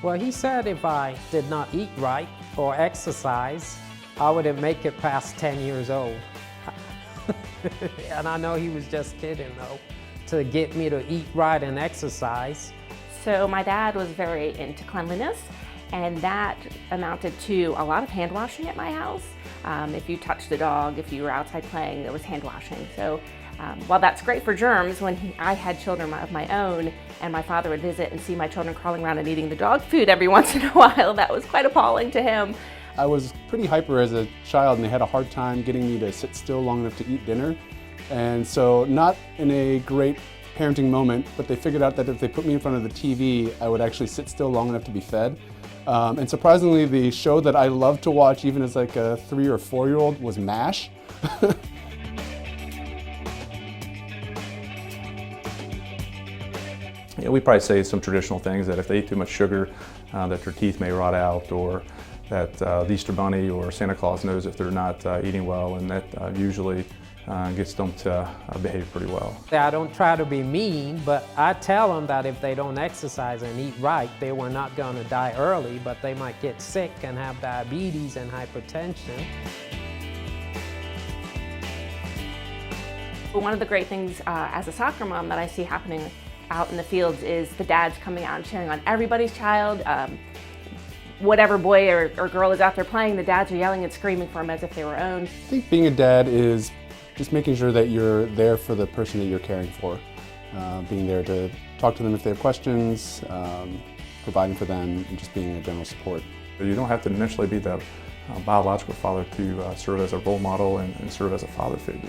Well, he said if I did not eat right or exercise, I wouldn't make it past 10 years old. And I know he was just kidding though, to get me to eat right and exercise. So my dad was very into cleanliness, and that amounted to a lot of hand washing at my house. If you touched the dog, if you were outside playing, there was hand washing. So while that's great for germs, when I had children of my own and my father would visit and see my children crawling around and eating the dog food every once in a while, that was quite appalling to him. I was pretty hyper as a child, and they had a hard time getting me to sit still long enough to eat dinner. And so not in a great parenting moment, but they figured out that if they put me in front of the TV, I would actually sit still long enough to be fed. And surprisingly, the show that I loved to watch even as like a 3 or 4-year-old was MASH. Yeah, we probably say some traditional things that if they eat too much sugar, that their teeth may rot out, or that the Easter Bunny or Santa Claus knows if they're not eating well, and that usually gets them to behave pretty well. I don't try to be mean, but I tell them that if they don't exercise and eat right, they were not going to die early, but they might get sick and have diabetes and hypertension. One of the great things as a soccer mom that I see happening out in the fields is the dads coming out and cheering on everybody's child. Whatever boy or girl is out there playing, the dads are yelling and screaming for them as if they were owned. I think being a dad is just making sure that you're there for the person that you're caring for. Being there to talk to them if they have questions, providing for them, and just being a general support. You don't have to initially be the biological father to serve as a role model and serve as a father figure.